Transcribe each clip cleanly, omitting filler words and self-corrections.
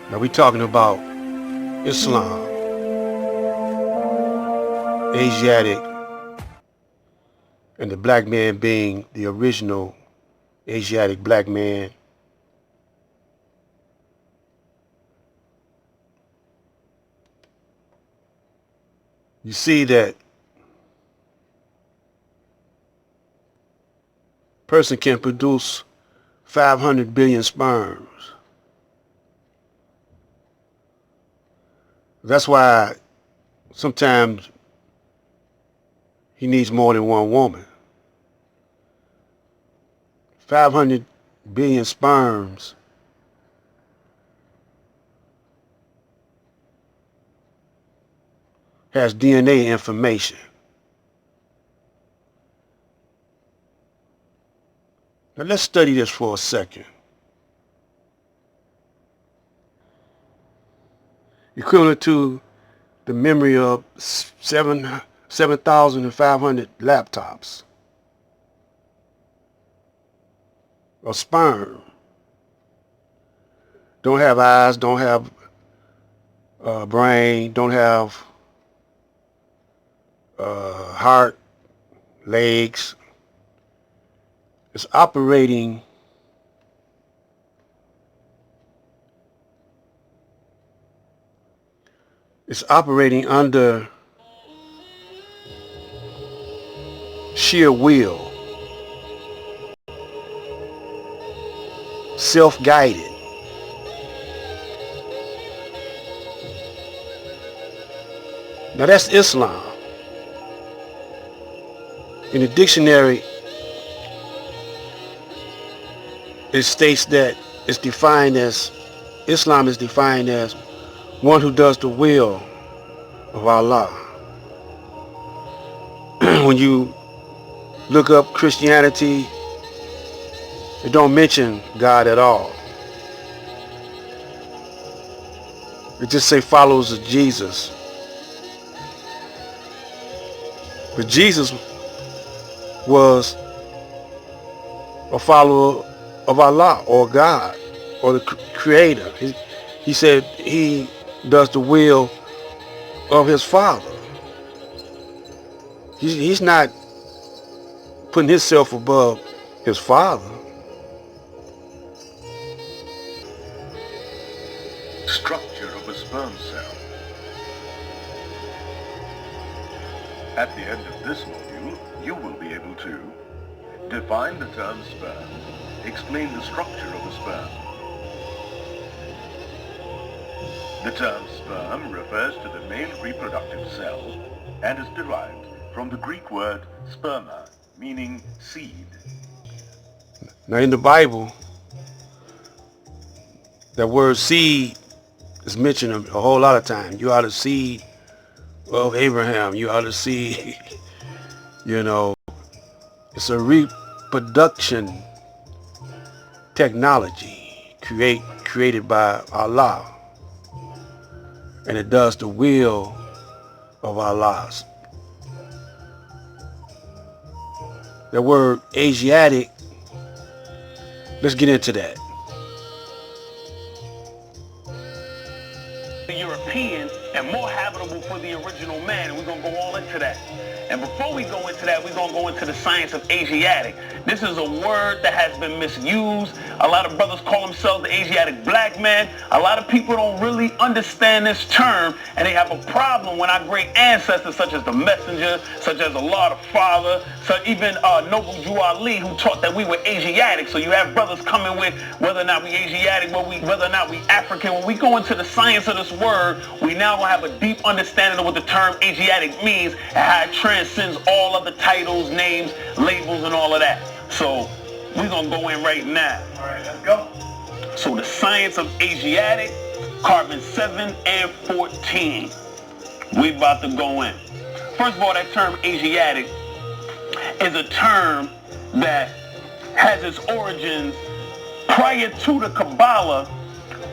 Now we're talking about Islam, Asiatic, and the black man being the original Asiatic black man. You see that person can produce 500 billion sperms. That's why sometimes he needs more than one woman. 500 billion sperms has DNA information. Now let's study this for a second. Equivalent to the memory of 7,500 laptops. A sperm. Don't have eyes, don't have brain, don't have heart, legs. It's operating under sheer will, self-guided. Now that's Islam. In the dictionary, it states that Islam is defined as one who does the will of Allah. When you look up Christianity, it don't mention God at all. It just say followers of Jesus. But Jesus was a follower of Allah or God or the Creator. He said he does the will of his Father. He's not putting himself above his Father. Structure of a sperm cell. At the end of this module, you will be able to define the term sperm, explain the structure of a sperm. The term sperm refers to the male reproductive cell and is derived from the Greek word sperma, meaning seed. Now in the Bible, that word seed is mentioned a whole lot of times. You are the seed of Abraham. You are the seed, it's a reproduction technology created by Allah. And it does the will of Allah. The word Asiatic, let's get into that. European and more habitable for the original man, and we're going to go all into that. And before we go into that, we're going to go into the science of Asiatic. This is a word that has been misused. A lot of brothers call themselves the Asiatic black man. A lot of people don't really understand this term, and they have a problem when our great ancestors, such as the Messenger, such as Allah the Father, so even Noble Jew Ali, who taught that we were Asiatic. So you have brothers coming with whether or not we Asiatic, whether or not we African. When we go into the science of this word, we now going to have a deep understanding of what the term Asiatic means and how it transcends all other titles, names, labels, and all of that. So we're going to go in right now. All right, let's go. So the science of Asiatic, carbon 7 and 14. We about to go in. First of all, that term Asiatic is a term that has its origins prior to the Kabbalah,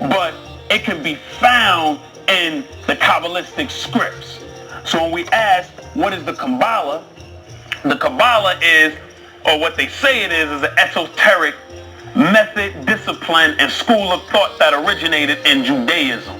but it can be found in the Kabbalistic scripts. So when we ask, what is the Kabbalah is, or what they say it is an esoteric method, discipline, and school of thought that originated in Judaism.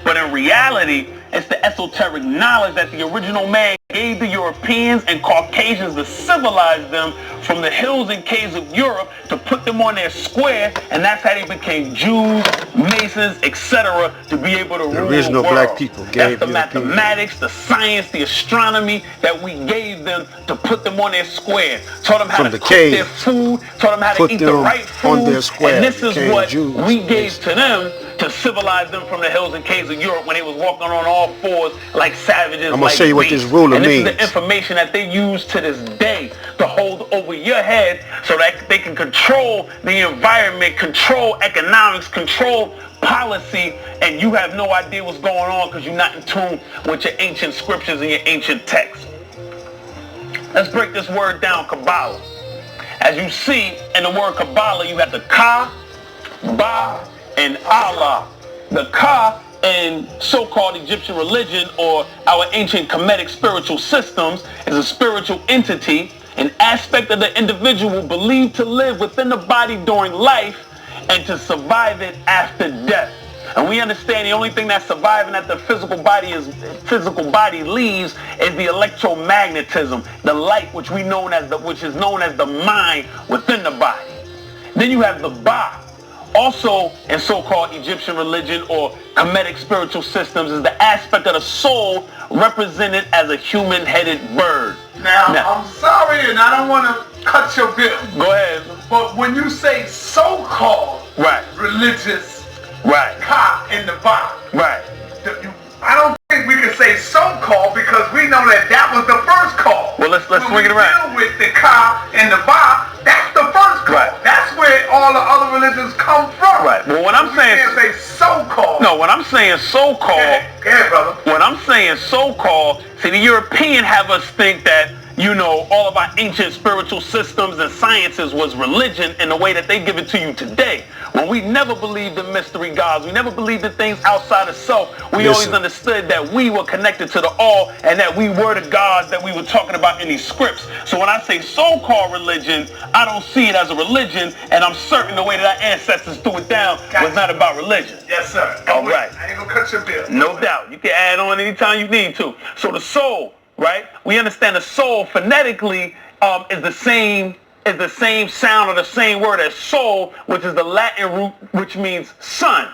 But in reality, it's the esoteric knowledge that the original man gave the Europeans and Caucasians to civilize them from the hills and caves of Europe to put them on their square, and that's how they became Jews, Masons, etc., to be able to rule the original world. black people gave that's the mathematics, the science, the astronomy that we gave them to put them on their square. Taught them how to cook their food, taught them how to eat the right food, on their square, and this is what Jews, we gave to them to civilize them from the hills and caves of Europe when they was walking on all fours like savages. I'm going to show you what this ruler means. And this is the information that they use to this day to hold over your head so that they can control the environment, control economics, control policy, and you have no idea what's going on because you're not in tune with your ancient scriptures and your ancient texts. Let's break this word down, Kabbalah. As you see in the word Kabbalah, you have the Ka, Ba, and Allah. The Ka in so-called Egyptian religion or our ancient Kemetic spiritual systems is a spiritual entity, an aspect of the individual believed to live within the body during life and to survive it after death. And we understand the only thing that's surviving that the physical body leaves is the electromagnetism, the light which is known as the mind within the body. Then you have the Ba. Also in so-called Egyptian religion or Kemetic spiritual systems is the aspect of the soul represented as a human-headed bird. Now, I'm sorry and I don't want to cut your bill. Go ahead. But when you say so-called religious Ka in the Ba, I don't think we can say so-called because we know that was the first call. Well, let's swing it around. When we deal with the Ka and the Ba, that's the first call. That's where all the other religions come from. Well, when I'm saying can't say so-called. No, when I'm saying so-called, go ahead, brother. When I'm saying so-called, see, the European have us think that, you know, all of our ancient spiritual systems and sciences was religion in the way that they give it to you today. When we never believed in mystery gods, we never believed in things outside of self. We always understood that we were connected to the all and that we were the gods that we were talking about in these scripts. So when I say so-called religion, I don't see it as a religion, and I'm certain the way that our ancestors threw it down was not about religion. Yes, sir. All right. I ain't gonna cut your bill. No doubt. You can add on anytime you need to. So the soul, right? We understand the soul phonetically is the same sound or the same word as soul, which is the Latin root, which means sun.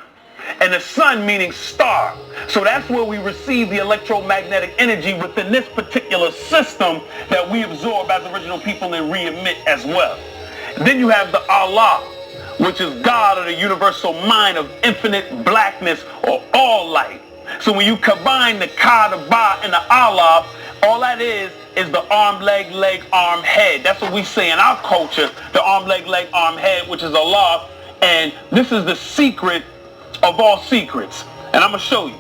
And the sun meaning star. So that's where we receive the electromagnetic energy within this particular system that we absorb as original people and re-emit as well. Then you have the Allah, which is God or the universal mind of infinite blackness or all light. So when you combine the Ka, the Ba, and the Allah, all that is the arm, leg, arm, head. That's what we say in our culture, the arm, leg, arm, head, which is Allah. And this is the secret of all secrets. And I'm going to show you.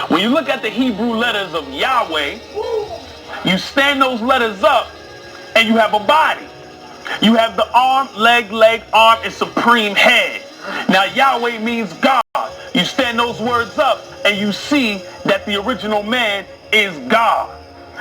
When you look at the Hebrew letters of Yahweh, you stand those letters up and you have a body. You have the arm, leg, arm, and supreme head. Now Yahweh means God. You stand those words up and you see that the original man is God.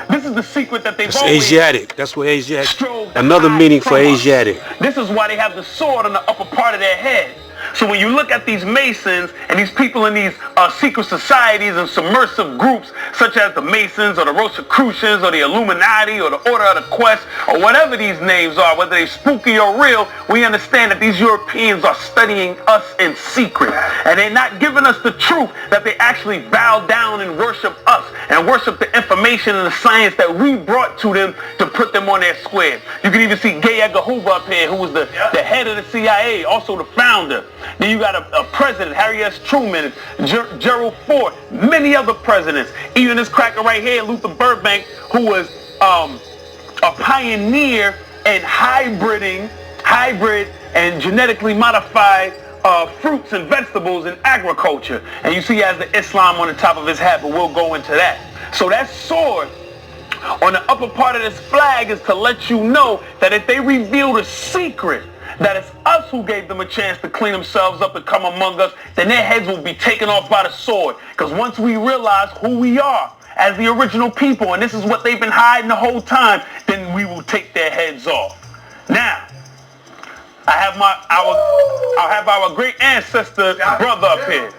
This is the secret that they've always Asiatic. That's what Asiatic. strove. Another meaning for Asiatic. This is why they have the sword on the upper part of their head. So when you look at these Masons and these people in these secret societies and submersive groups such as the Masons or the Rosicrucians or the Illuminati or the Order of the Quest or whatever these names are, whether they're spooky or real, we understand that these Europeans are studying us in secret. And they're not giving us the truth that they actually bow down and worship us and worship the information and the science that we brought to them to put them on their square. You can even see J. Edgar Hoover up here, who was the head of the CIA, also the founder. Then you got a president, Harry S. Truman, Gerald Ford, many other presidents. Even this cracker right here, Luther Burbank, who was a pioneer in hybrid and genetically modified fruits and vegetables in agriculture. And you see he has the Islam on the top of his hat, but we'll go into that. So that sword on the upper part of this flag is to let you know that if they reveal the secret, that it's us who gave them a chance to clean themselves up and come among us, then their heads will be taken off by the sword. Because once we realize who we are as the original people, and this is what they've been hiding the whole time, then we will take their heads off. Now, I'll have our great ancestor brother up here,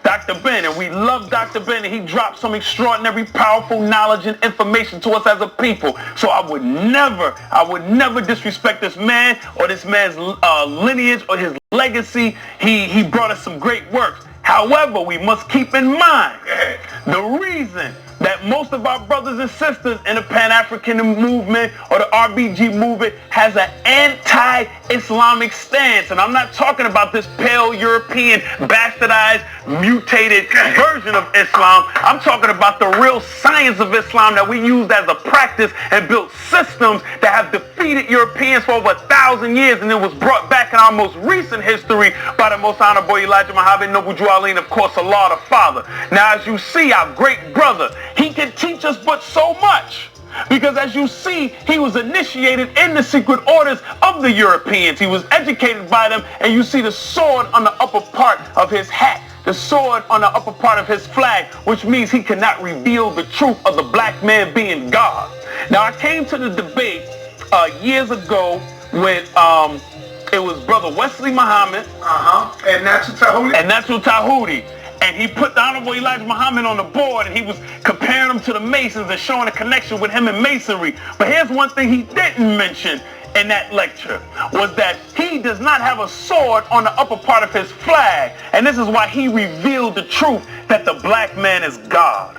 Dr. Ben, and we love Dr. Ben, and he dropped some extraordinary, powerful knowledge and information to us as a people. So I would never disrespect this man or this man's lineage or his legacy. He brought us some great works. However, we must keep in mind the reason that most of our brothers and sisters in the Pan-African movement or the RBG movement has an anti-Islamic stance. And I'm not talking about this pale European, bastardized, mutated version of Islam. I'm talking about the real science of Islam that we used as a practice and built systems that have defeated Europeans for over 1,000 years, and it was brought back in our most recent history by the most honorable Elijah Muhammad Noble Drew Ali, and of course Allah the Father. Now, as you see, our great brother, he can teach us but so much. Because as you see, he was initiated in the secret orders of the Europeans. He was educated by them, and you see the sword on the upper part of his hat, the sword on the upper part of his flag, which means he cannot reveal the truth of the black man being God. Now, I came to the debate years ago with it was Brother Wesley Muhammad and Natural Tahuti. And he put the Honorable Elijah Muhammad on the board, and he was comparing him to the Masons and showing a connection with him and Masonry. But here's one thing he didn't mention in that lecture, was that he does not have a sword on the upper part of his flag. And this is why he revealed the truth that the black man is God.